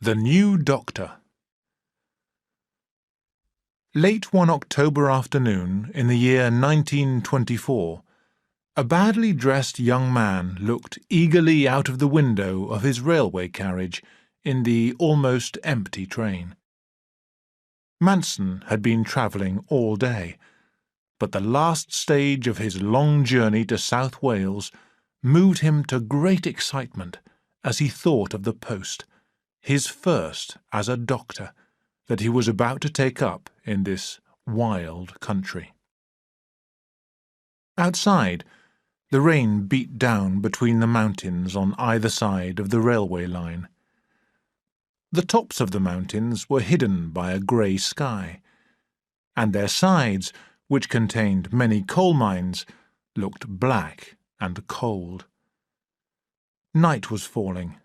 The New Doctor. Late one October afternoon in the year 1924, a badly dressed young man looked eagerly out of the window of his railway carriage in the almost empty train. Manson had been travelling all day, but the last stage of his long journey to South Wales moved him to great excitement as he thought of the post, his first as a doctor, that he was about to take up in this wild country. Outside, the rain beat down between the mountains on either side of the railway line. The tops of the mountains were hidden by a grey sky, and their sides, which contained many coal mines, looked black and cold. Night was falling,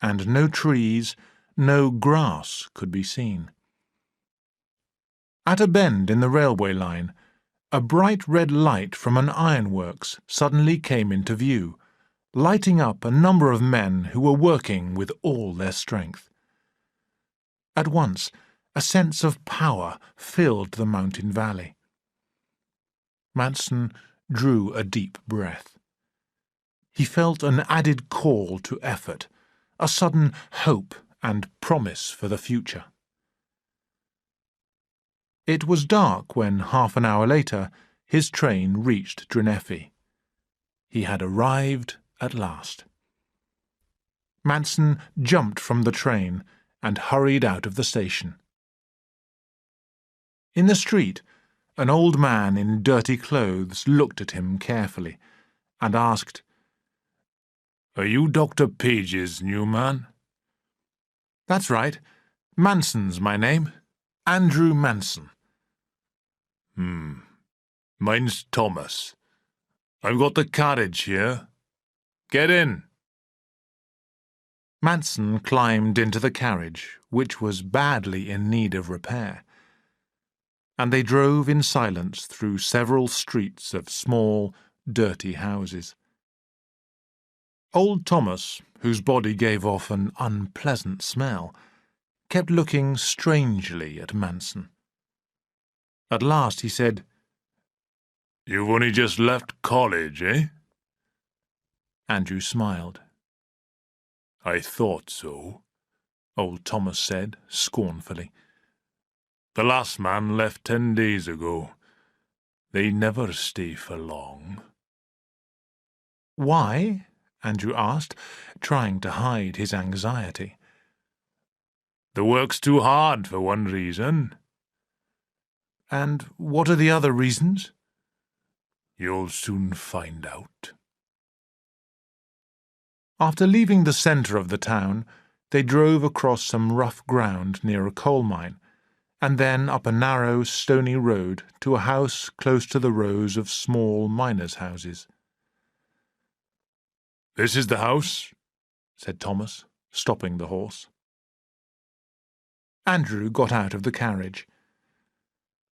and no trees, no grass could be seen. At a bend in the railway line, a bright red light from an ironworks suddenly came into view, lighting up a number of men who were working with all their strength. At once, a sense of power filled the mountain valley. Manson drew a deep breath. He felt an added call to effort, a sudden hope and promise for the future. It was dark when, half an hour later, his train reached Drenefi. He had arrived at last. Manson jumped from the train and hurried out of the station. In the street, an old man in dirty clothes looked at him carefully and asked, "Are you Dr. Page's new man?" "That's right. Manson's my name. Andrew Manson." Mine's Thomas. I've got the carriage here. Get in." Manson climbed into the carriage, which was badly in need of repair, and they drove in silence through several streets of small, dirty houses. Old Thomas, whose body gave off an unpleasant smell, kept looking strangely at Manson. At last he said, "You've only just left college, eh?" Andrew smiled. "I thought so," old Thomas said scornfully. "The last man left 10 days ago. They never stay for long." "Why?" Andrew asked, trying to hide his anxiety. "The work's too hard, for one reason." "And what are the other reasons?" "You'll soon find out." After leaving the centre of the town, they drove across some rough ground near a coal mine, and then up a narrow, stony road to a house close to the rows of small miners' houses. "This is the house," said Thomas, stopping the horse. Andrew got out of the carriage.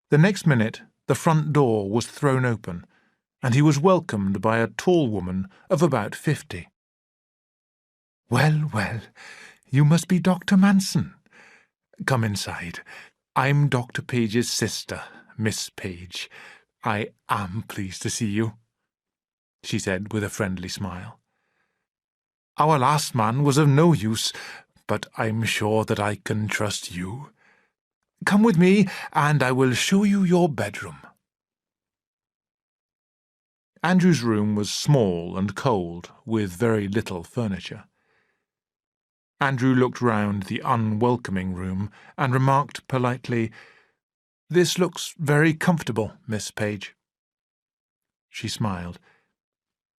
The next minute the front door was thrown open, and he was welcomed by a tall woman of about 50. "Well, well, you must be Dr. Manson. Come inside. I'm Dr. Page's sister, Miss Page. I am pleased to see you," she said with a friendly smile. "Our last man was of no use, but I'm sure that I can trust you. Come with me, and I will show you your bedroom." Andrew's room was small and cold, with very little furniture. Andrew looked round the unwelcoming room and remarked politely, "This looks very comfortable, Miss Page." She smiled.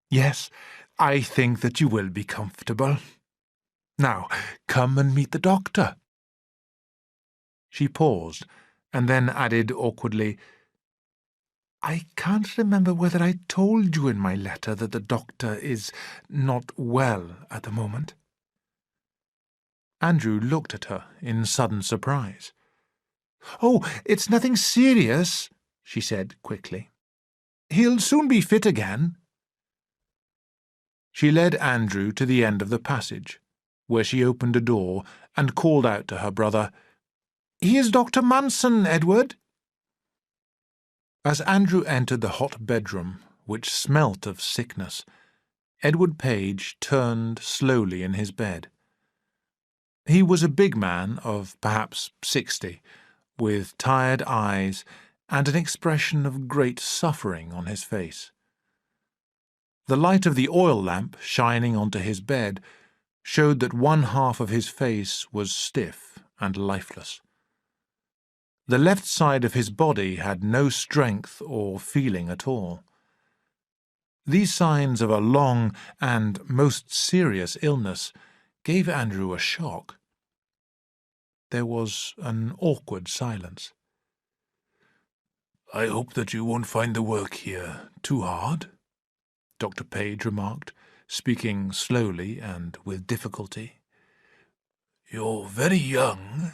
"Yes, I think that you will be comfortable. Now, come and meet the doctor." She paused, and then added awkwardly, "I can't remember whether I told you in my letter that the doctor is not well at the moment." Andrew looked at her in sudden surprise. "Oh, it's nothing serious," she said quickly. "He'll soon be fit again." She led Andrew to the end of the passage, where she opened a door and called out to her brother, "Here's Dr. Manson, Edward." As Andrew entered the hot bedroom, which smelt of sickness, Edward Page turned slowly in his bed. He was a big man of perhaps 60, with tired eyes and an expression of great suffering on his face. The light of the oil lamp shining onto his bed showed that one half of his face was stiff and lifeless. The left side of his body had no strength or feeling at all. These signs of a long and most serious illness gave Andrew a shock. There was an awkward silence. "I hope that you won't find the work here too hard," Dr. Page remarked, speaking slowly and with difficulty. "You're very young."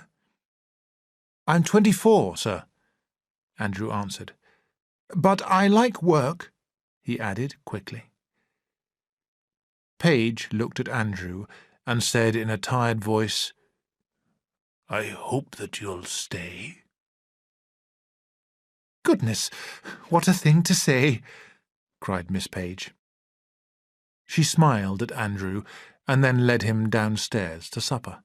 "I'm 24, sir," Andrew answered. "But I like work," he added quickly. Page looked at Andrew and said in a tired voice, "I hope that you'll stay." "Goodness, what a thing to say!" cried Miss Page. She smiled at Andrew and then led him downstairs to supper.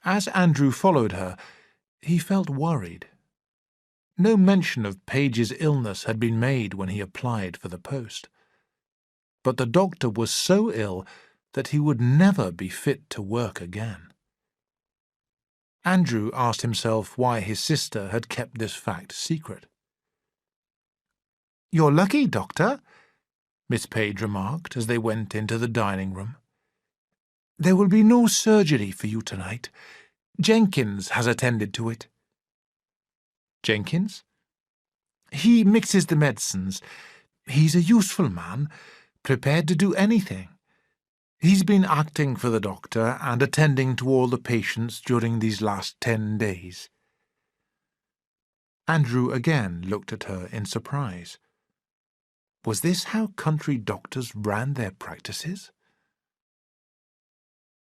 As Andrew followed her, he felt worried. No mention of Page's illness had been made when he applied for the post. But the doctor was so ill that he would never be fit to work again. Andrew asked himself why his sister had kept this fact secret. "You're lucky, Doctor," Miss Page remarked as they went into the dining room. "There will be no surgery for you tonight. Jenkins has attended to it." "Jenkins?" "He mixes the medicines. He's a useful man, prepared to do anything. He's been acting for the doctor and attending to all the patients during these last 10 days. Andrew again looked at her in surprise. Was this how country doctors ran their practices?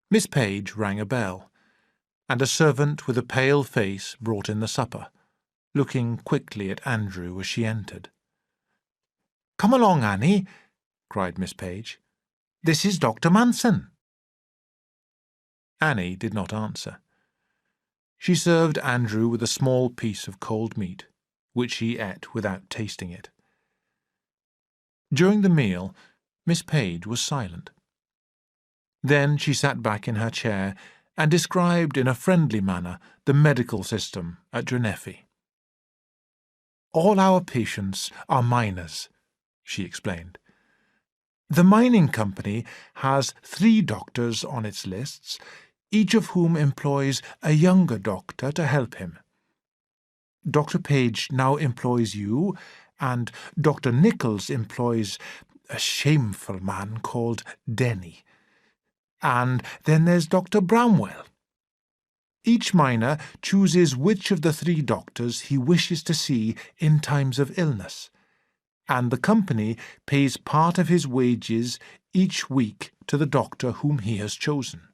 Miss Page rang a bell, and a servant with a pale face brought in the supper, looking quickly at Andrew as she entered. "Come along, Annie," cried Miss Page. "This is Dr. Manson." Annie did not answer. She served Andrew with a small piece of cold meat, which he ate without tasting it. During the meal, Miss Page was silent. Then she sat back in her chair and described in a friendly manner the medical system at Drenefi. "All our patients are miners," she explained. "The mining company has 3 doctors on its lists, each of whom employs a younger doctor to help him. Dr. Page now employs you, and Dr. Nichols employs a shameful man called Denny. And then there's Dr. Bramwell. Each miner chooses which of the 3 doctors he wishes to see in times of illness, and the company pays part of his wages each week to the doctor whom he has chosen.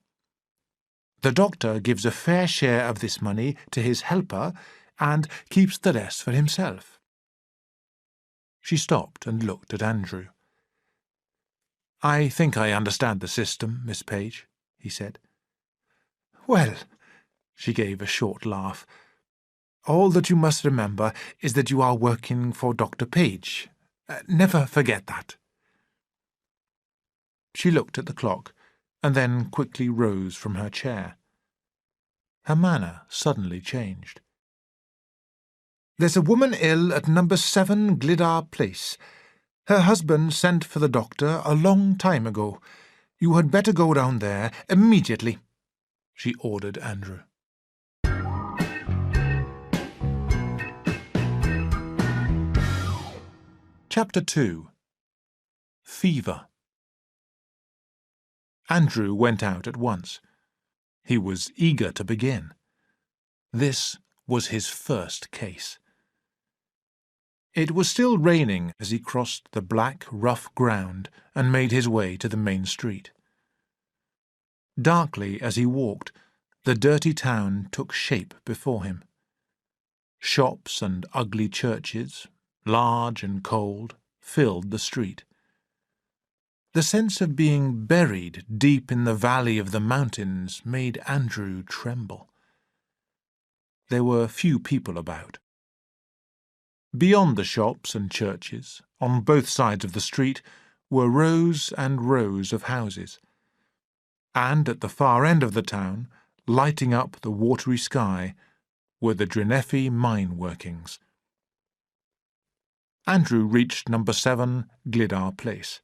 The doctor gives a fair share of this money to his helper and keeps the rest for himself." She stopped and looked at Andrew. "I think I understand the system, Miss Page," he said. "Well," she gave a short laugh, "all that you must remember is that you are working for Dr. Page. Never forget that." She looked at the clock and then quickly rose from her chair. Her manner suddenly changed. "There's a woman ill at number 7 Glidar Place. Her husband sent for the doctor a long time ago. You had better go round there immediately," she ordered Andrew. Chapter 2. Fever. Andrew went out at once. He was eager to begin. This was his first case. It was still raining as he crossed the black, rough ground and made his way to the main street. Darkly as he walked, the dirty town took shape before him. Shops and ugly churches, large and cold, filled the street. The sense of being buried deep in the valley of the mountains made Andrew tremble. There were few people about. Beyond the shops and churches, on both sides of the street, were rows and rows of houses. And at the far end of the town, lighting up the watery sky, were the Dreneffi mine workings. Andrew reached number 7 Glidar Place.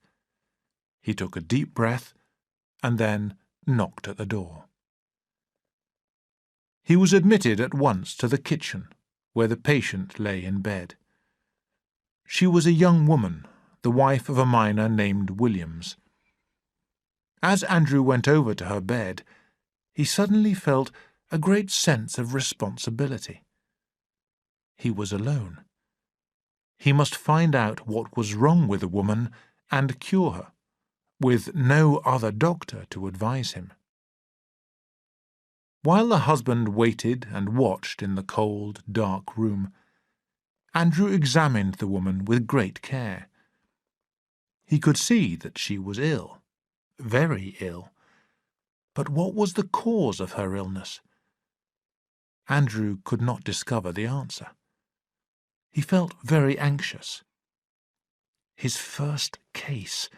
He took a deep breath and then knocked at the door. He was admitted at once to the kitchen, where the patient lay in bed. She was a young woman, the wife of a miner named Williams. As Andrew went over to her bed, he suddenly felt a great sense of responsibility. He was alone. He must find out what was wrong with the woman and cure her, with no other doctor to advise him. While the husband waited and watched in the cold, dark room, Andrew examined the woman with great care. He could see that she was ill, very ill. But what was the cause of her illness? Andrew could not discover the answer. He felt very anxious. His first case.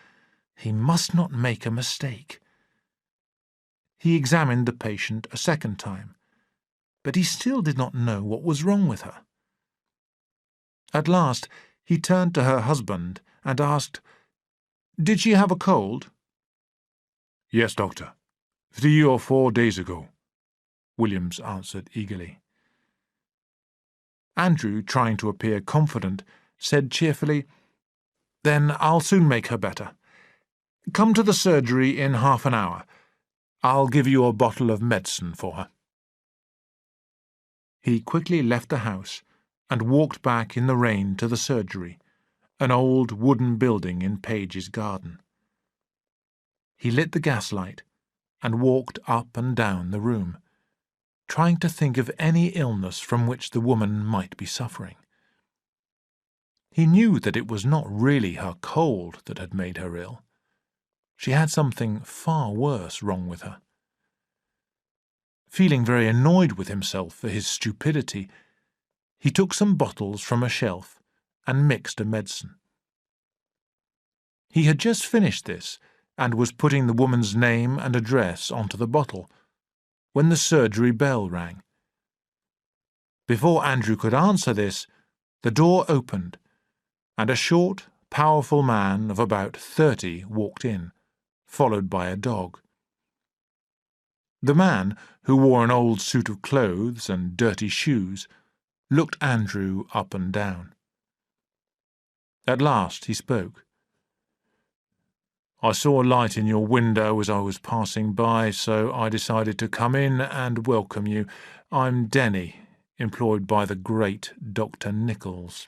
He must not make a mistake. He examined the patient a second time, but he still did not know what was wrong with her. At last he turned to her husband and asked, "Did she have a cold?" "Yes, doctor. 3 or 4 days ago," Williams answered eagerly. Andrew, trying to appear confident, said cheerfully, "Then I'll soon make her better. Come to the surgery in half an hour. I'll give you a bottle of medicine for her." He quickly left the house and walked back in the rain to the surgery, an old wooden building in Page's garden. He lit the gaslight and walked up and down the room, trying to think of any illness from which the woman might be suffering. He knew that it was not really her cold that had made her ill. She had something far worse wrong with her. Feeling very annoyed with himself for his stupidity, he took some bottles from a shelf and mixed a medicine. He had just finished this and was putting the woman's name and address onto the bottle when the surgery bell rang. Before Andrew could answer this, the door opened, and a short, powerful man of about 30 walked in, followed by a dog. The man, who wore an old suit of clothes and dirty shoes, looked Andrew up and down. At last he spoke. "I saw a light in your window as I was passing by, so I decided to come in and welcome you. I'm Denny, employed by the great Dr. Nichols."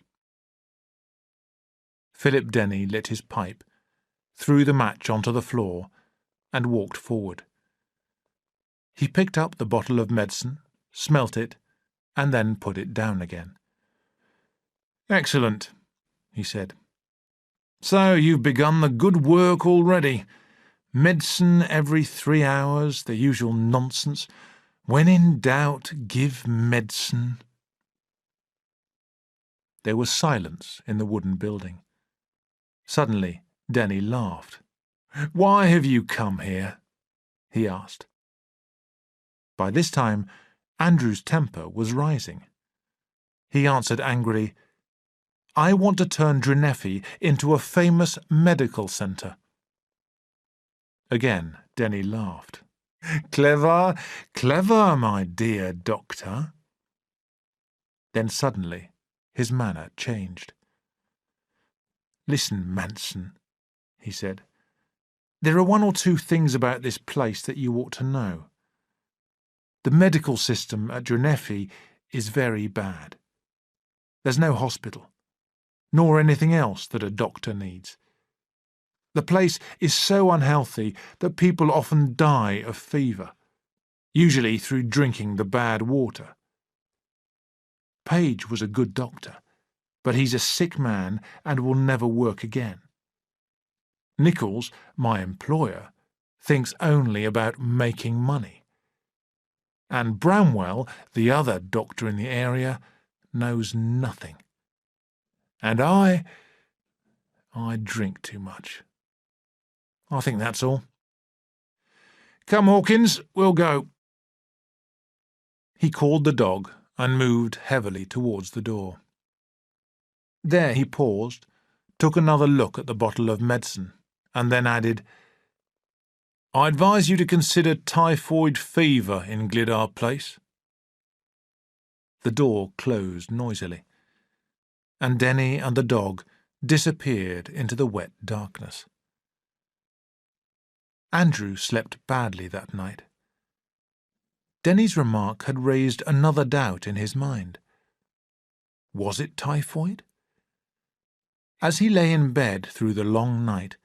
Philip Denny lit his pipe, threw the match onto the floor, and walked forward. He picked up the bottle of medicine, smelt it, and then put it down again. "Excellent," he said. "So you've begun the good work already. Medicine every 3 hours, the usual nonsense. When in doubt, give medicine." There was silence in the wooden building. Suddenly, Denny laughed. "Why have you come here?" he asked. By this time, Andrew's temper was rising. He answered angrily, "I want to turn Dreneffi into a famous medical centre." Again, Denny laughed. "Clever, clever, my dear doctor." Then suddenly his manner changed. "Listen, Manson," he said. "There are 1 or 2 things about this place that you ought to know. The medical system at Dreneffi is very bad. There's no hospital, nor anything else that a doctor needs. The place is so unhealthy that people often die of fever, usually through drinking the bad water. Page was a good doctor, but he's a sick man and will never work again. Nichols, my employer, thinks only about making money. And Bramwell, the other doctor in the area, knows nothing. And I drink too much. I think that's all. Come, Hawkins, we'll go. He called the dog and moved heavily towards the door. There he paused, took another look at the bottle of medicine, and then added, I advise you to consider typhoid fever in Glidar Place. The door closed noisily, and Denny and the dog disappeared into the wet darkness. Andrew slept badly that night. Denny's remark had raised another doubt in his mind. Was it typhoid? As he lay in bed through the long night,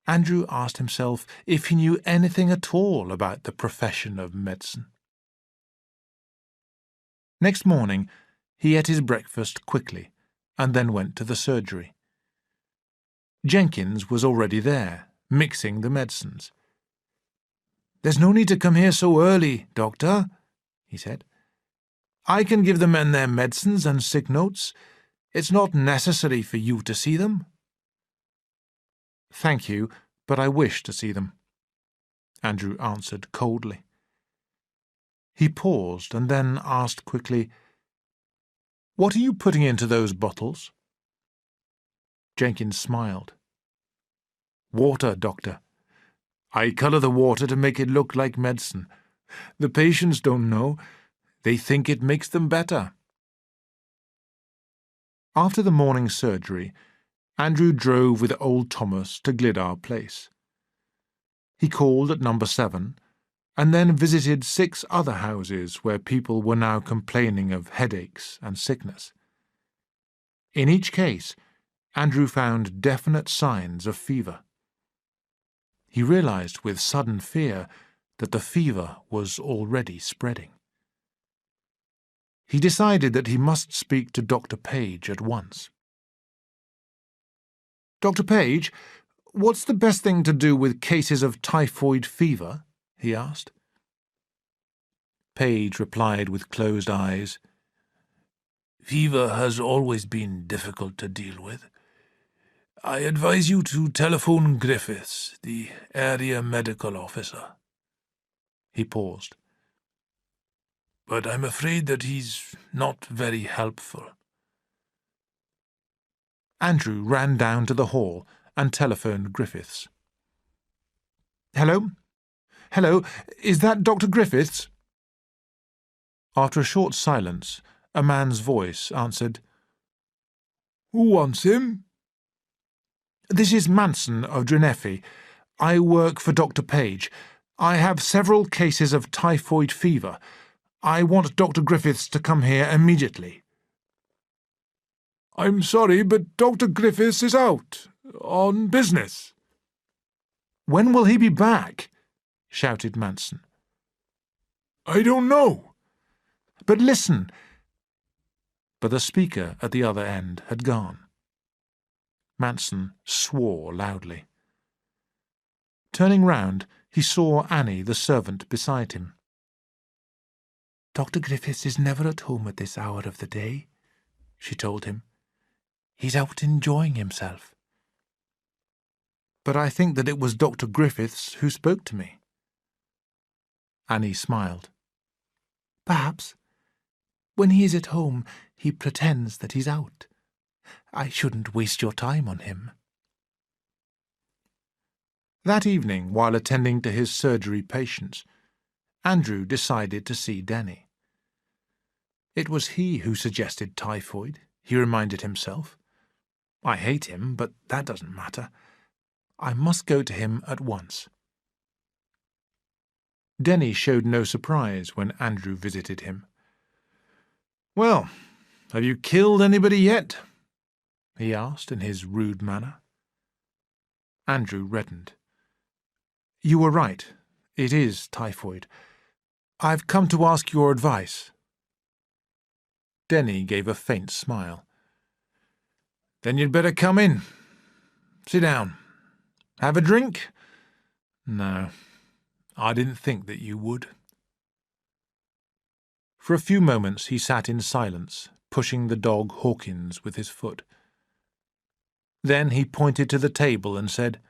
Andrew asked himself if he knew anything at all about the profession of medicine. Next morning, he ate his breakfast quickly and then went to the surgery. Jenkins was already there, mixing the medicines. There's no need to come here so early, Doctor, he said. I can give the men their medicines and sick notes. It's not necessary for you to see them. Thank you, but I wish to see them, Andrew answered coldly. He paused and then asked quickly, What are you putting into those bottles? Jenkins smiled. Water, Doctor. I colour the water to make it look like medicine. The patients don't know. They think it makes them better. After the morning surgery, Andrew drove with old Thomas to Glidar Place. He called at number 7 and then visited 6 other houses where people were now complaining of headaches and sickness. In each case, Andrew found definite signs of fever. He realized with sudden fear that the fever was already spreading. He decided that he must speak to Dr. Page at once. Dr. Page, what's the best thing to do with cases of typhoid fever? He asked. Page replied with closed eyes. Fever has always been difficult to deal with. I advise you to telephone Griffiths, the area medical officer. He paused. But I'm afraid that he's not very helpful. Andrew ran down to the hall and telephoned Griffiths. Hello? Hello, is that Dr. Griffiths? After a short silence, a man's voice answered, Who wants him? This is Manson of Dreneffi. I work for Dr. Page. I have several cases of typhoid fever. I want Dr. Griffiths to come here immediately. I'm sorry, but Dr. Griffiths is out, on business. When will he be back? Shouted Manson. I don't know. But listen. But the speaker at the other end had gone. Manson swore loudly. Turning round, he saw Annie, the servant, beside him. Dr. Griffiths is never at home at this hour of the day, she told him. He's out enjoying himself. But I think that it was Dr. Griffiths who spoke to me. Annie smiled. Perhaps. When he is at home, he pretends that he's out. I shouldn't waste your time on him. That evening, while attending to his surgery patients, Andrew decided to see Denny. It was he who suggested typhoid, he reminded himself. I hate him, but that doesn't matter. I must go to him at once. Denny showed no surprise when Andrew visited him. Well, have you killed anybody yet? He asked in his rude manner. Andrew reddened. "You were right. It is typhoid. I've come to ask your advice." Denny gave a faint smile. "Then you'd better come in. Sit down. Have a drink?" "No, I didn't think that you would." For a few moments he sat in silence, pushing the dog Hawkins with his foot. Then he pointed to the table and said,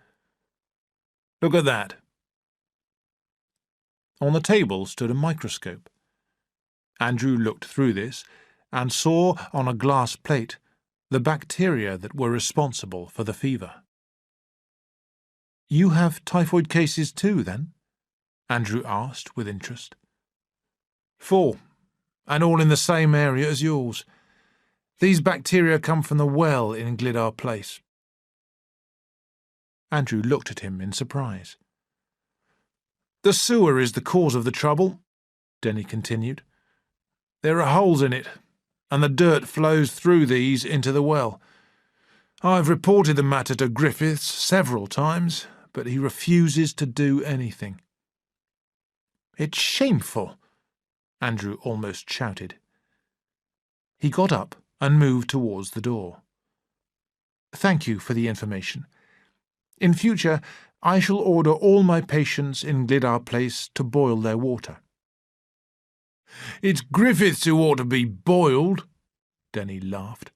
"Look at that." On the table stood a microscope. Andrew looked through this and saw on a glass plate the bacteria that were responsible for the fever. "You have typhoid cases too, then?" Andrew asked with interest. "4, and all in the same area as yours. These bacteria come from the well in Glidar Place." Andrew looked at him in surprise. "The sewer is the cause of the trouble," Denny continued. "There are holes in it, and the dirt flows through these into the well. I've reported the matter to Griffiths several times, but he refuses to do anything." "It's shameful!" Andrew almost shouted. He got up and moved towards the door. "Thank you for the information. In future, I shall order all my patients in Glidar Place to boil their water." "It's Griffiths who ought to be boiled," Denny laughed.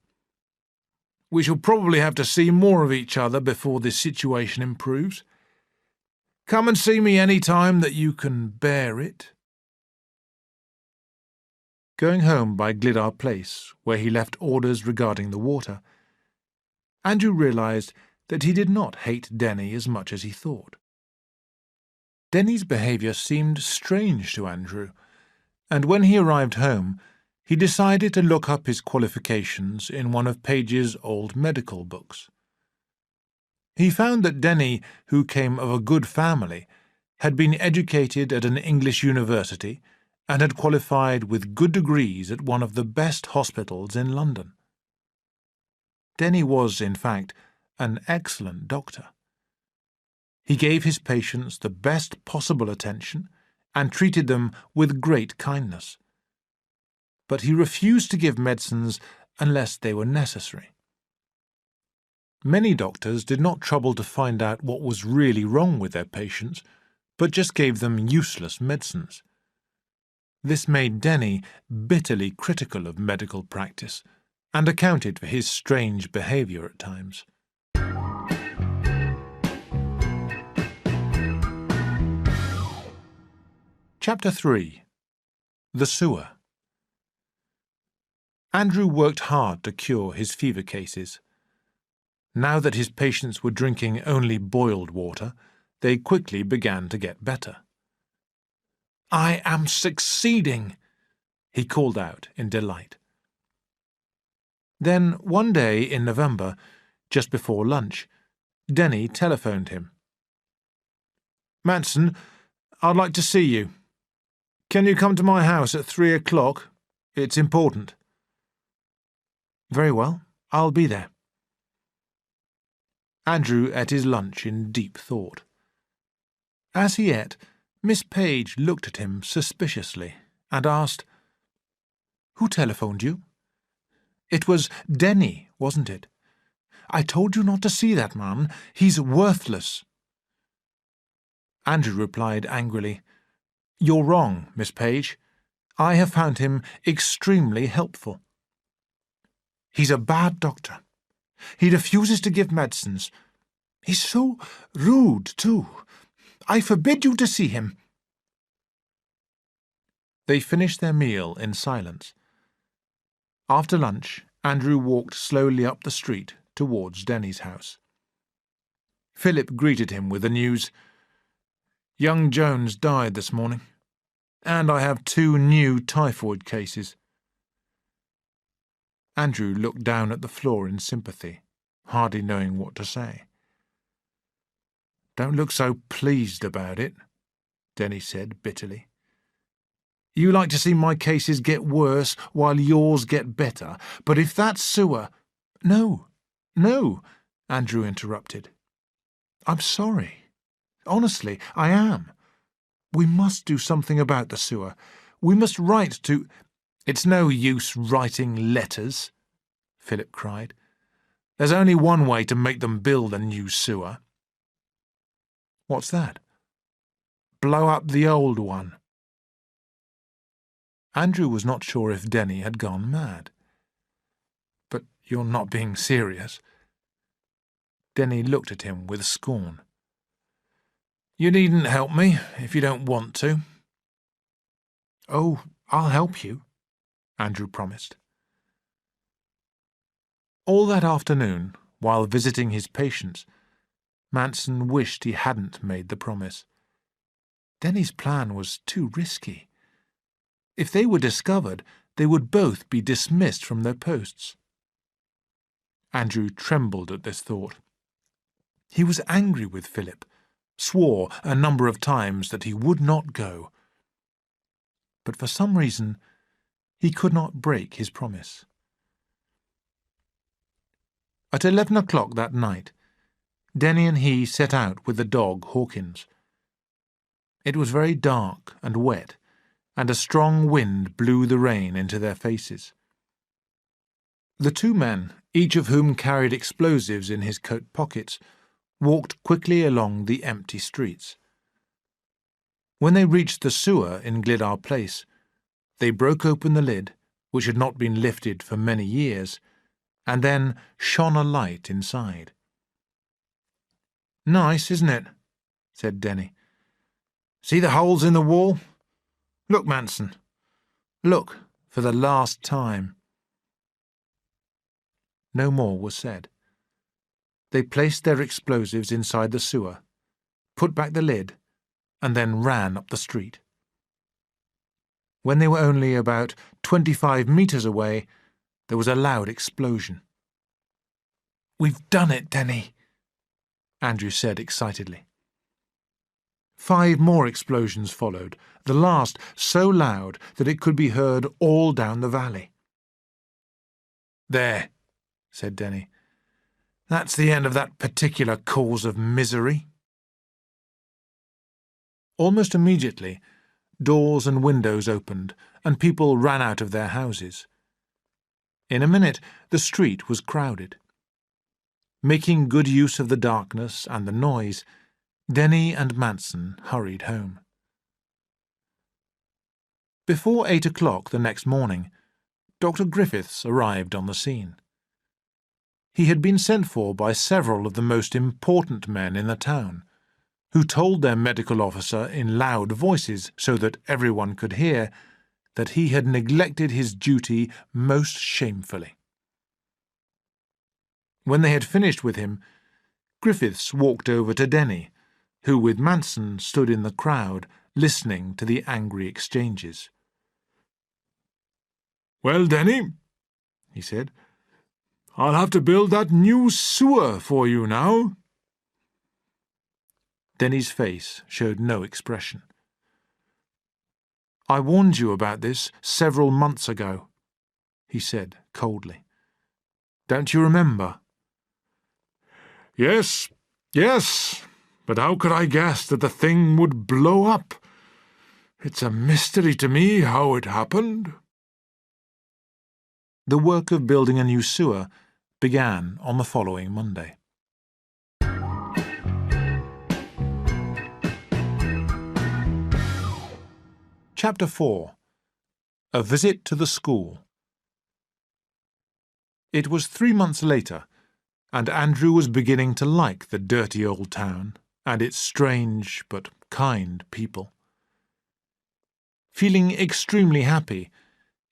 "We shall probably have to see more of each other before this situation improves. Come and see me any time that you can bear it." Going home by Glidar Place, where he left orders regarding the water, Andrew realised that he did not hate Denny as much as he thought. Denny's behaviour seemed strange to Andrew, and when he arrived home, he decided to look up his qualifications in one of Page's old medical books. He found that Denny, who came of a good family, had been educated at an English university and had qualified with good degrees at one of the best hospitals in London. Denny was, in fact, an excellent doctor. He gave his patients the best possible attention and treated them with great kindness. But he refused to give medicines unless they were necessary. Many doctors did not trouble to find out what was really wrong with their patients, but just gave them useless medicines. This made Denny bitterly critical of medical practice and accounted for his strange behaviour at times. Chapter 3. The Sewer. Andrew worked hard to cure his fever cases. Now that his patients were drinking only boiled water, they quickly began to get better. "I am succeeding," he called out in delight. Then, one day in November, just before lunch, Denny telephoned him. "Manson, I'd like to see you. Can you come to my house at 3 o'clock? It's important." "Very well, I'll be there." Andrew ate his lunch in deep thought. As he ate, Miss Page looked at him suspiciously and asked, "Who telephoned you?" "It was Denny, wasn't it? I told you not to see that man. He's worthless." Andrew replied angrily, "You're wrong, Miss Page. I have found him extremely helpful. He's a bad doctor. He refuses to give medicines. He's so rude, too. I forbid you to see him." They finished their meal in silence. After lunch, Andrew walked slowly up the street towards Denny's house. Philip greeted him with the news, "Young Jones died this morning, and I have 2 new typhoid cases." Andrew looked down at the floor in sympathy, hardly knowing what to say. "Don't look so pleased about it," Denny said bitterly. "You like to see my cases get worse while yours get better, but if that sewer—" "No, no," Andrew interrupted. I'm sorry. Honestly, I am. We must do something about the sewer. We must write to—" "It's no use writing letters," Philip cried. "There's only one way to make them build a new sewer." "What's that?" "Blow up the old one." Andrew was not sure if Denny had gone mad. "But you're not being serious?" Denny looked at him with scorn. "You needn't help me if you don't want to." "Oh, I'll help you," Andrew promised. All that afternoon, while visiting his patients, Manson wished he hadn't made the promise. Denny's plan was too risky. If they were discovered, they would both be dismissed from their posts. Andrew trembled at this thought. He was angry with Philip, swore a number of times that he would not go. But for some reason, he could not break his promise. At 11 o'clock that night, Denny and he set out with the dog Hawkins. It was very dark and wet, and a strong wind blew the rain into their faces. The two men, each of whom carried explosives in his coat pockets, walked quickly along the empty streets. When they reached the sewer in Glidar Place, they broke open the lid, which had not been lifted for many years, and then shone a light inside. "Nice, isn't it?" said Denny. "See the holes in the wall? Look, Manson. Look, for the last time." No more was said. They placed their explosives inside the sewer, put back the lid, and then ran up the street. When they were only about 25 meters away, there was a loud explosion. "We've done it, Denny," Andrew said excitedly. 5 more explosions followed, the last so loud that it could be heard all down the valley. "There," said Denny. "That's the end of that particular cause of misery." Almost immediately, doors and windows opened, and people ran out of their houses. In a minute, the street was crowded. Making good use of the darkness and the noise, Denny and Manson hurried home. Before 8 o'clock the next morning, Dr. Griffiths arrived on the scene. He had been sent for by several of the most important men in the town, who told their medical officer in loud voices so that everyone could hear that he had neglected his duty most shamefully. When they had finished with him, Griffiths walked over to Denny, who with Manson stood in the crowd listening to the angry exchanges. "Well, Denny," he said, "I'll have to build that new sewer for you now." Denny's face showed no expression. "I warned you about this several months ago," he said coldly. "Don't you remember?" Yes, but how could I guess that the thing would blow up? It's a mystery to me how it happened." The work of building a new sewer began on the following Monday. Chapter 4. A Visit to the School. It was 3 months later, and Andrew was beginning to like the dirty old town and its strange but kind people. Feeling extremely happy,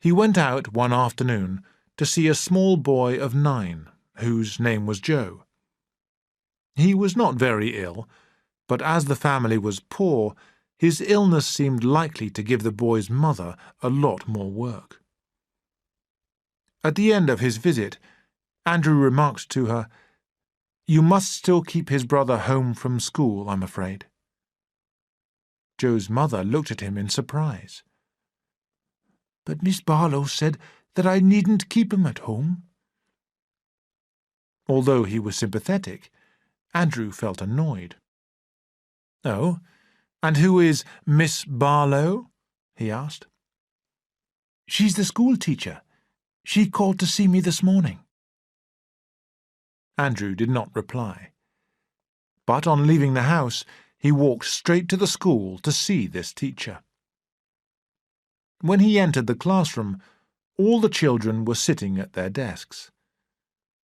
he went out one afternoon to see a small boy of 9, whose name was Joe. He was not very ill, but as the family was poor, his illness seemed likely to give the boy's mother a lot more work. At the end of his visit, Andrew remarked to her, "You must still keep his brother home from school, I'm afraid." Joe's mother looked at him in surprise. "But Miss Barlow said that I needn't keep him at home." Although he was sympathetic, Andrew felt annoyed. "Oh, and who is Miss Barlow?" he asked. "She's the school teacher. She called to see me this morning." Andrew did not reply. But on leaving the house, he walked straight to the school to see this teacher. When he entered the classroom, all the children were sitting at their desks.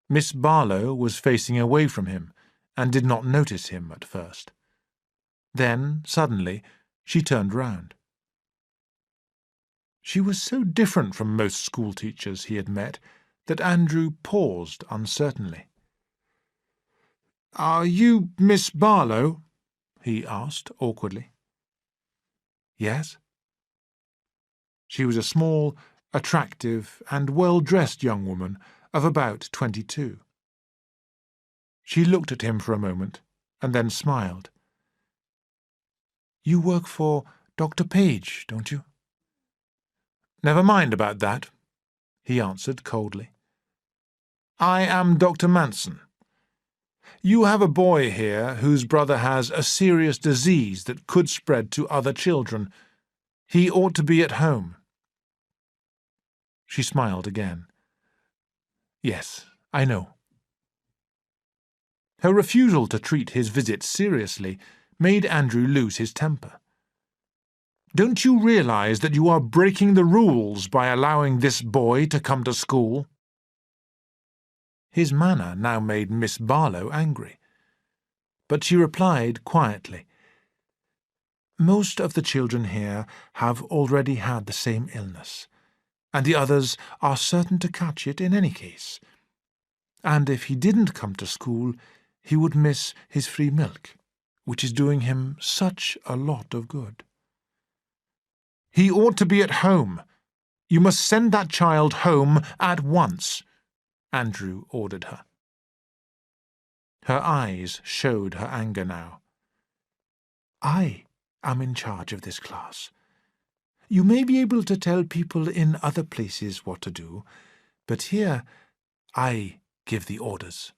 Miss Barlow was facing away from him and did not notice him at first. Then, suddenly, she turned round. She was so different from most schoolteachers he had met that Andrew paused uncertainly. "Are you Miss Barlow?" he asked awkwardly. "Yes." She was a small, attractive, and well-dressed young woman of about 22. She looked at him for a moment and then smiled. "You work for Dr. Page, don't you?" "Never mind about that," he answered coldly. "I am Dr. Manson. You have a boy here whose brother has a serious disease that could spread to other children. He ought to be at home." She smiled again. "Yes, I know." Her refusal to treat his visit seriously made Andrew lose his temper. "Don't you realize that you are breaking the rules by allowing this boy to come to school?" His manner now made Miss Barlow angry, but she replied quietly, "Most of the children here have already had the same illness, and the others are certain to catch it in any case. And if he didn't come to school, he would miss his free milk, which is doing him such a lot of good." "He ought to be at home. You must send that child home at once," Andrew ordered her. Her eyes showed her anger now. "I am in charge of this class. You may be able to tell people in other places what to do, but here I give the orders."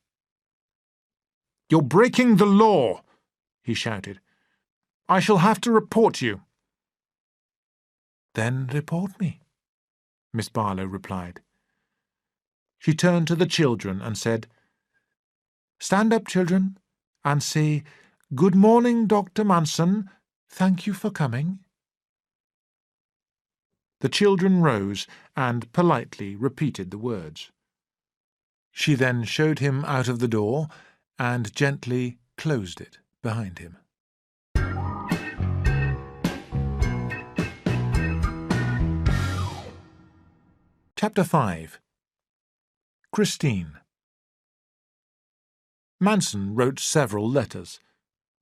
"You're breaking the law," he shouted. "I shall have to report you." "Then report me," Miss Barlow replied. She turned to the children and said, "Stand up, children, and say, 'Good morning, Dr. Manson. Thank you for coming.'" The children rose and politely repeated the words. She then showed him out of the door and gently closed it behind him. Chapter 5. Christine. Manson wrote several letters,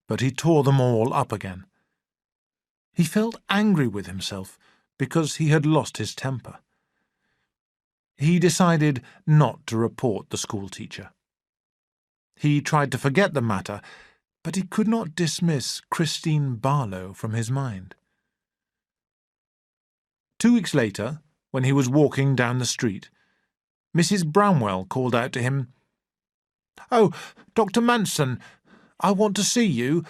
but he tore them all up again. He felt angry with himself because he had lost his temper. He decided not to report the schoolteacher. He tried to forget the matter, but he could not dismiss Christine Barlow from his mind. 2 weeks later, when he was walking down the street, Mrs. Bramwell called out to him, "Oh, Dr. Manson, I want to see you.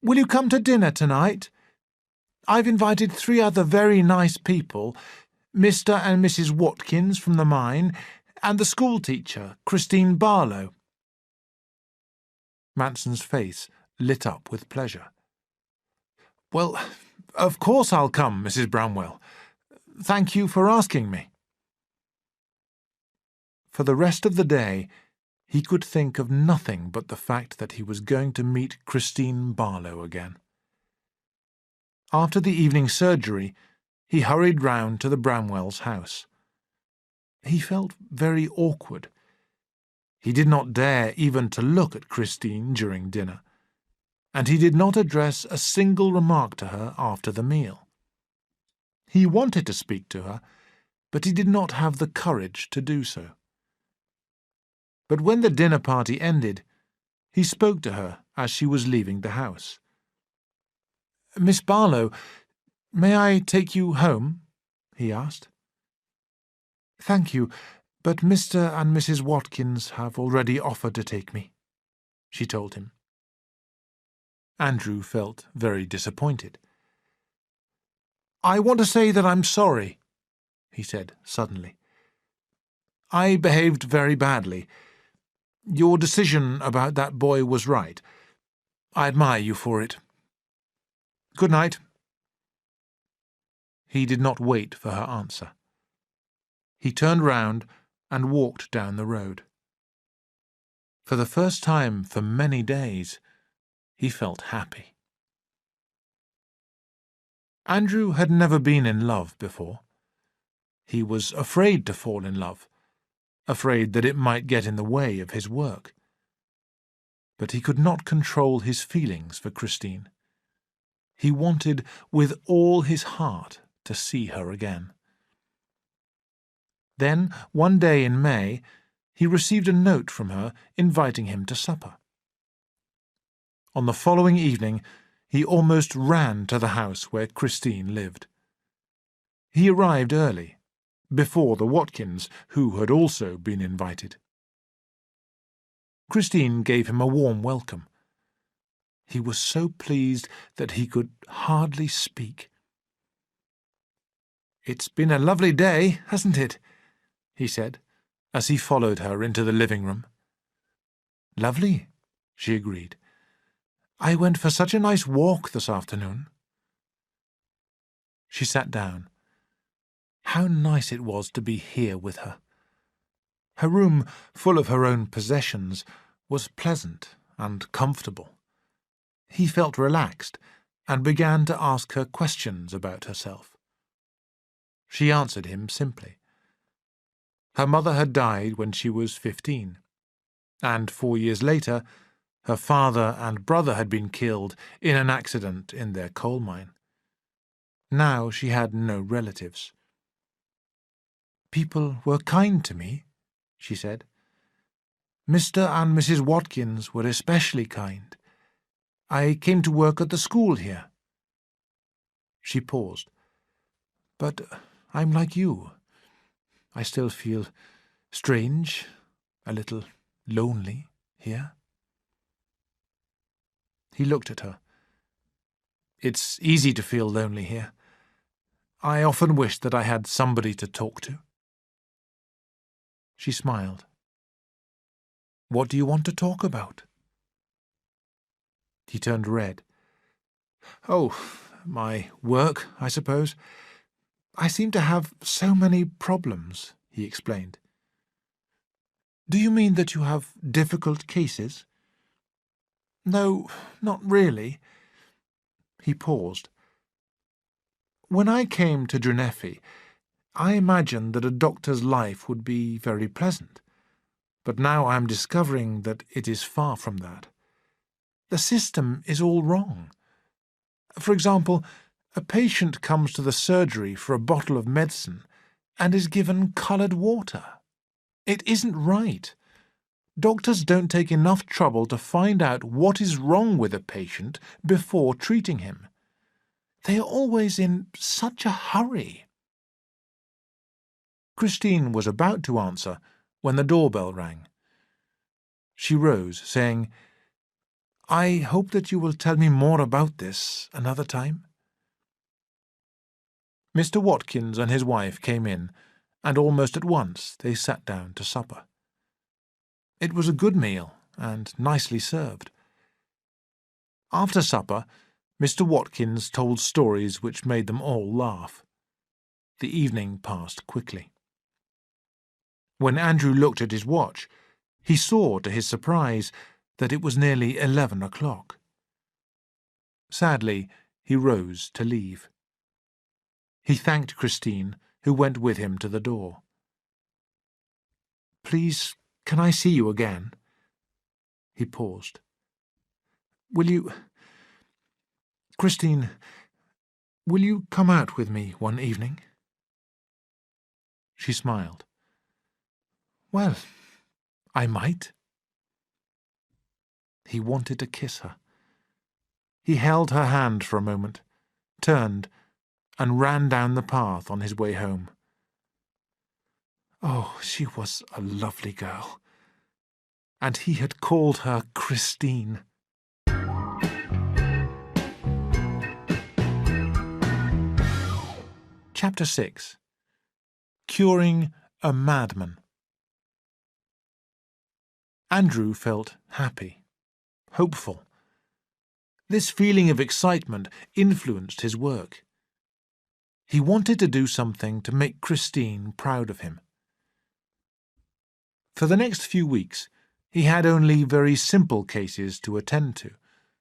Will you come to dinner tonight? I've invited 3 other very nice people, Mr. and Mrs. Watkins from the mine, and the schoolteacher, Christine Barlow." Manson's face lit up with pleasure. "Well, of course I'll come, Mrs. Bramwell. Thank you for asking me." For the rest of the day, he could think of nothing but the fact that he was going to meet Christine Barlow again. After the evening surgery, he hurried round to the Bramwells' house. He felt very awkward. He did not dare even to look at Christine during dinner, and he did not address a single remark to her after the meal. He wanted to speak to her, but he did not have the courage to do so. But when the dinner party ended, he spoke to her as she was leaving the house. "Miss Barlow, may I take you home?" he asked. "Thank you, but Mr. and Mrs. Watkins have already offered to take me," she told him. Andrew felt very disappointed. "I want to say that I'm sorry," he said suddenly. "I behaved very badly. Your decision about that boy was right. I admire you for it. Good night." He did not wait for her answer. He turned round and walked down the road. For the first time for many days, he felt happy. Andrew had never been in love before. He was afraid to fall in love, afraid that it might get in the way of his work. But he could not control his feelings for Christine. He wanted with all his heart to see her again. Then, one day in May, he received a note from her inviting him to supper. On the following evening, he almost ran to the house where Christine lived. He arrived early, before the Watkins, who had also been invited. Christine gave him a warm welcome. He was so pleased that he could hardly speak. "It's been a lovely day, hasn't it?" he said, as he followed her into the living room. "Lovely," she agreed. "I went for such a nice walk this afternoon." She sat down. How nice it was to be here with her. Her room, full of her own possessions, was pleasant and comfortable. He felt relaxed and began to ask her questions about herself. She answered him simply. Her mother had died when she was 15, and 4 years later, her father and brother had been killed in an accident in their coal mine. Now she had no relatives. "People were kind to me," she said. "Mr. and Mrs. Watkins were especially kind. I came to work at the school here." She paused. "But I'm like you. I still feel strange, a little lonely here." He looked at her. "It's easy to feel lonely here. I often wish that I had somebody to talk to." She smiled. "What do you want to talk about?" He turned red. "Oh, my work, I suppose. I seem to have so many problems," he explained. "Do you mean that you have difficult cases?" "No, not really." He paused. "When I came to Drenefi, I imagined that a doctor's life would be very pleasant, but now I am discovering that it is far from that. The system is all wrong. For example, a patient comes to the surgery for a bottle of medicine and is given coloured water. It isn't right. Doctors don't take enough trouble to find out what is wrong with a patient before treating him. They are always in such a hurry." Christine was about to answer when the doorbell rang. She rose, saying, "I hope that you will tell me more about this another time." Mr. Watkins and his wife came in, and almost at once they sat down to supper. It was a good meal, and nicely served. After supper, Mr. Watkins told stories which made them all laugh. The evening passed quickly. When Andrew looked at his watch, he saw, to his surprise, that it was nearly 11 o'clock. Sadly, he rose to leave. He thanked Christine, who went with him to the door. "Please, can I see you again?" He paused. "Will you... Christine, will you come out with me one evening?" She smiled. "Well, I might." He wanted to kiss her. He held her hand for a moment, turned, and ran down the path on his way home. Oh, she was a lovely girl. And he had called her Christine. Chapter 6. Curing a Madman. Andrew felt happy, hopeful. This feeling of excitement influenced his work. He wanted to do something to make Christine proud of him. For the next few weeks, he had only very simple cases to attend to,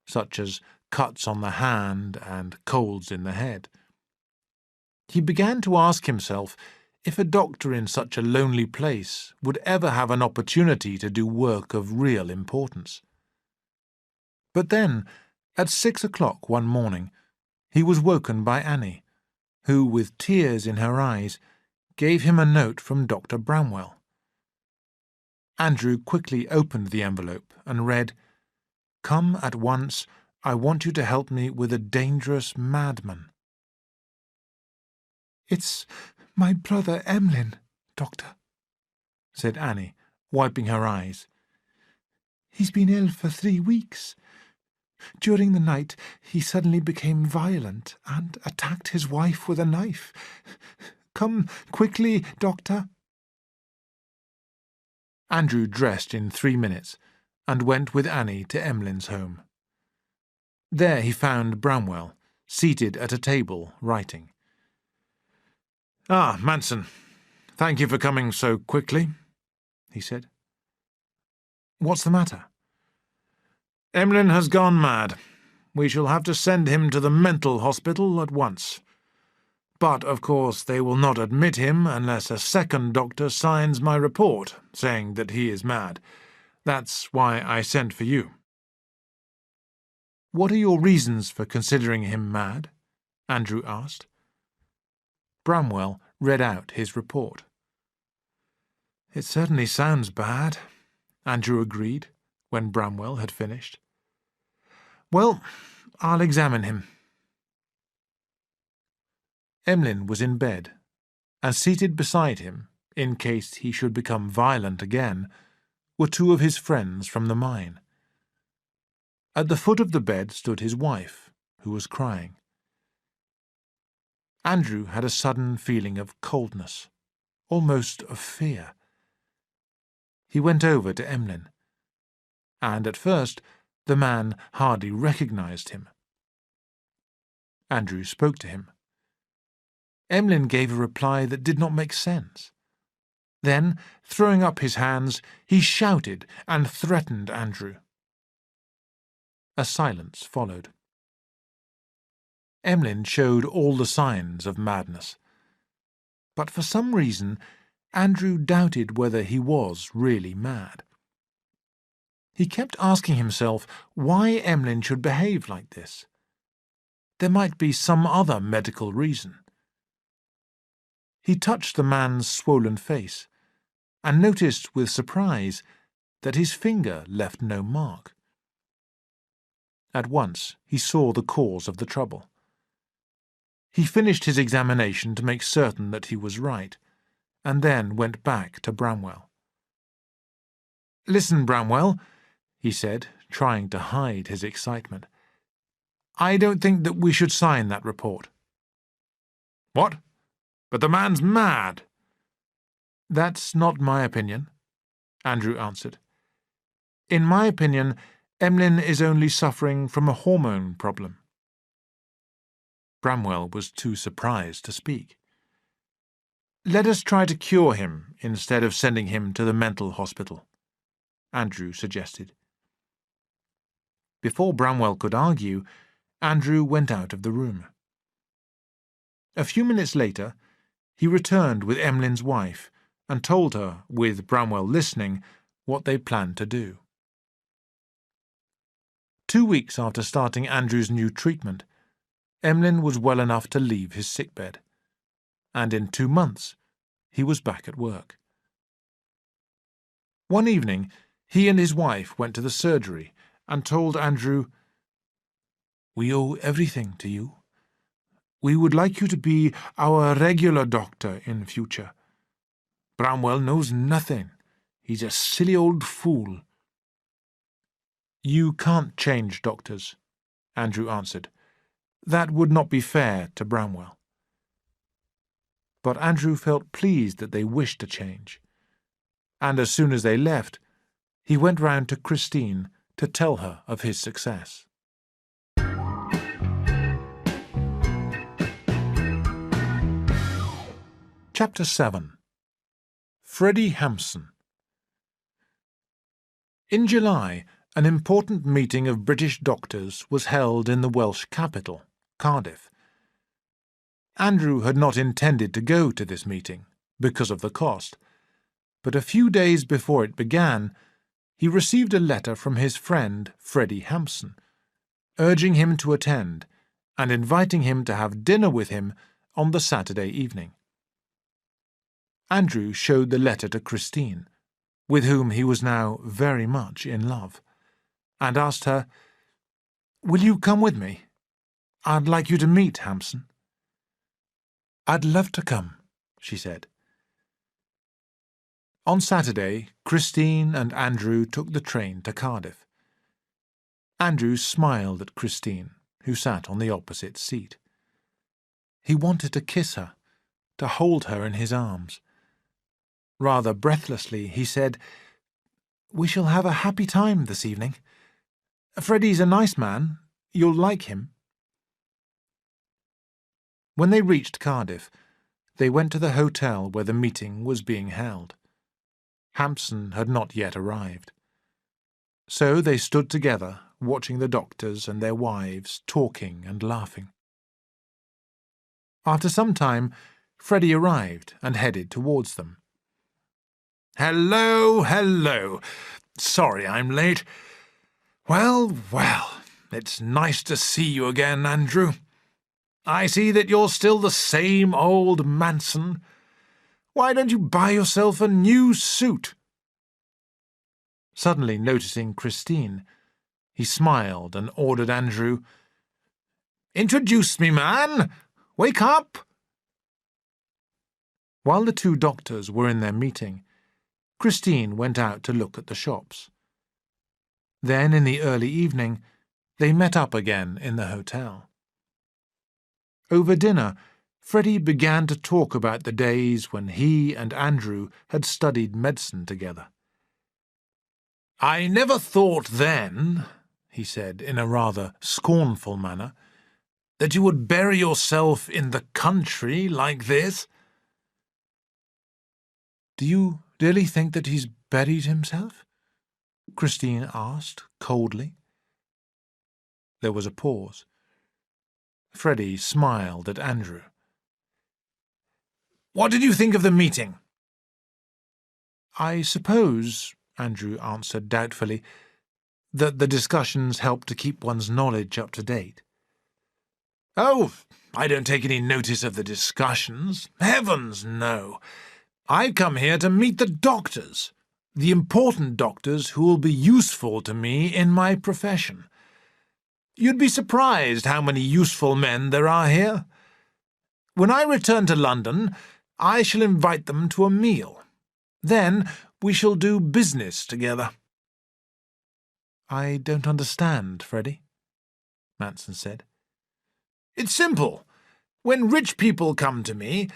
such as cuts on the hand and colds in the head. He began to ask himself if a doctor in such a lonely place would ever have an opportunity to do work of real importance. But then, at 6 o'clock one morning, he was woken by Annie, who, with tears in her eyes, gave him a note from Dr. Bramwell. Andrew quickly opened the envelope and read, "Come at once. I want you to help me with a dangerous madman." "It's my brother Emlyn, Doctor," said Annie, wiping her eyes. "He's been ill for 3 weeks. During the night he suddenly became violent and attacked his wife with a knife. Come quickly, Doctor." Andrew dressed in 3 minutes and went with Annie to Emlyn's home. There he found Bramwell, seated at a table, writing. "Ah, Manson, thank you for coming so quickly," he said. "What's the matter?" "Emlyn has gone mad. We shall have to send him to the mental hospital at once. But, of course, they will not admit him unless a second doctor signs my report, saying that he is mad. That's why I sent for you." "What are your reasons for considering him mad?" Andrew asked. Bramwell read out his report. "It certainly sounds bad," Andrew agreed, when Bramwell had finished. "Well, I'll examine him." Emlyn was in bed, and seated beside him, in case he should become violent again, were 2 of his friends from the mine. At the foot of the bed stood his wife, who was crying. Andrew had a sudden feeling of coldness, almost of fear. He went over to Emlyn, and at first the man hardly recognized him. Andrew spoke to him. Emlyn gave a reply that did not make sense. Then, throwing up his hands, he shouted and threatened Andrew. A silence followed. Emlyn showed all the signs of madness. But for some reason, Andrew doubted whether he was really mad. He kept asking himself why Emlyn should behave like this. There might be some other medical reason. He touched the man's swollen face, and noticed with surprise that his finger left no mark. At once he saw the cause of the trouble. He finished his examination to make certain that he was right, and then went back to Bramwell. "Listen, Bramwell," he said, trying to hide his excitement. "I don't think that we should sign that report." "What? But the man's mad." "That's not my opinion," Andrew answered. "In my opinion, Emlyn is only suffering from a hormone problem." Bramwell was too surprised to speak. "Let us try to cure him instead of sending him to the mental hospital," Andrew suggested. Before Bramwell could argue, Andrew went out of the room. A few minutes later, he returned with Emlyn's wife and told her, with Bramwell listening, what they planned to do. 2 weeks after starting Andrew's new treatment, Emlyn was well enough to leave his sickbed, and in 2 months he was back at work. One evening, he and his wife went to the surgery and told Andrew, "We owe everything to you. We would like you to be our regular doctor in future. Bramwell knows nothing. He's a silly old fool." "You can't change doctors," Andrew answered. "That would not be fair to Bramwell." but Andrew felt pleased that they wished to change. And as soon as they left, he went round to Christine to tell her of his success. Chapter 7. Freddie Hampson. In July, an important meeting of British doctors was held in the Welsh capital, Cardiff. Andrew had not intended to go to this meeting, because of the cost, but a few days before it began, he received a letter from his friend Freddie Hampson, urging him to attend and inviting him to have dinner with him on the Saturday evening. Andrew showed the letter to Christine, with whom he was now very much in love, and asked her, "Will you come with me? I'd like you to meet Hampson." "I'd love to come," she said. On Saturday, Christine and Andrew took the train to Cardiff. Andrew smiled at Christine, who sat on the opposite seat. He wanted to kiss her, to hold her in his arms. Rather breathlessly, he said, "We shall have a happy time this evening. Freddie's a nice man. You'll like him." When they reached Cardiff, they went to the hotel where the meeting was being held. Hampson had not yet arrived. So they stood together, watching the doctors and their wives talking and laughing. After some time, Freddie arrived and headed towards them. "Hello, hello. Sorry I'm late. Well, it's nice to see you again, Andrew. I see that you're still the same old Manson. Why don't you buy yourself a new suit?" Suddenly noticing Christine, he smiled and ordered Andrew, "Introduce me, man! Wake up!" While the two doctors were in their meeting, Christine went out to look at the shops. Then, in the early evening, they met up again in the hotel. Over dinner, Freddie began to talk about the days when he and Andrew had studied medicine together. "I never thought then," he said in a rather scornful manner, "that you would bury yourself in the country like this." "Do you really think that he's buried himself?" Christine asked coldly. There was a pause. Freddie smiled at Andrew. "What did you think of the meeting?" "I suppose," Andrew answered doubtfully, "that the discussions help to keep one's knowledge up to date." "Oh, I don't take any notice of the discussions. Heavens, no. I've come here to meet the doctors, the important doctors who will be useful to me in my profession. You'd be surprised how many useful men there are here. When I return to London, I shall invite them to a meal. Then we shall do business together." "I don't understand, Freddie," Manson said. "It's simple. When rich people come to me,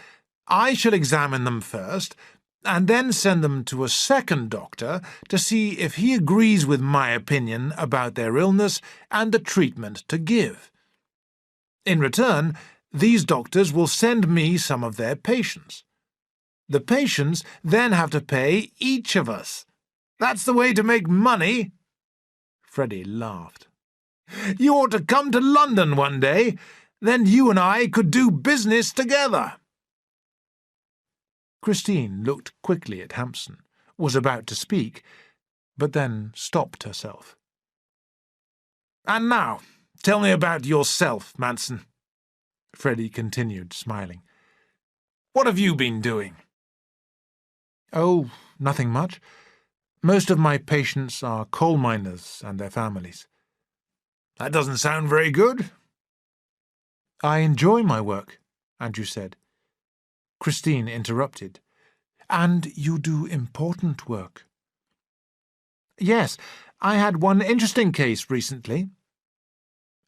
I shall examine them first, and then send them to a second doctor to see if he agrees with my opinion about their illness and the treatment to give. In return, these doctors will send me some of their patients. The patients then have to pay each of us. That's the way to make money." Freddie laughed. "You ought to come to London one day. Then you and I could do business together." Christine looked quickly at Hampson, was about to speak, but then stopped herself. "And now, tell me about yourself, Manson," Freddie continued, smiling. "What have you been doing?" "Oh, nothing much. Most of my patients are coal miners and their families." "That doesn't sound very good." "I enjoy my work," Andrew said. Christine interrupted. "And you do important work." "Yes, I had one interesting case recently."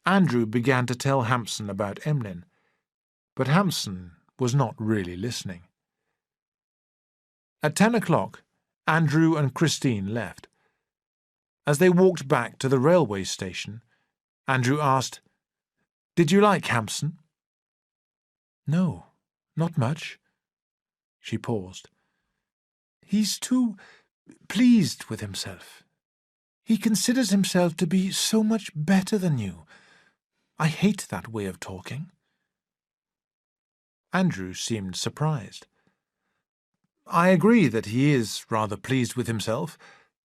Andrew began to tell Hampson about Emlyn, but Hampson, was not really listening. At 10 o'clock, Andrew and Christine left. As they walked back to the railway station, Andrew asked, "Did you like Hampson?" "No, not much." She paused. "He's too pleased with himself. He considers himself to be so much better than you. I hate that way of talking." Andrew seemed surprised. "I agree that he is rather pleased with himself,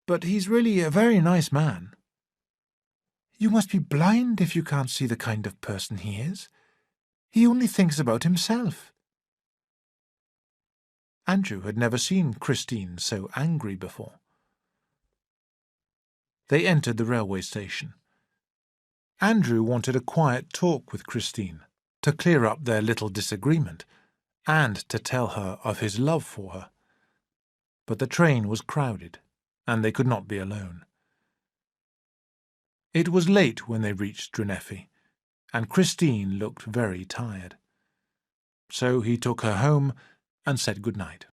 but he's really a very nice man." "You must be blind if you can't see the kind of person he is. He only thinks about himself." Andrew had never seen Christine so angry before. They entered the railway station. Andrew wanted a quiet talk with Christine, to clear up their little disagreement, and to tell her of his love for her. But the train was crowded, and they could not be alone. It was late when they reached Drenefi, and Christine looked very tired. So he took her home and said good night.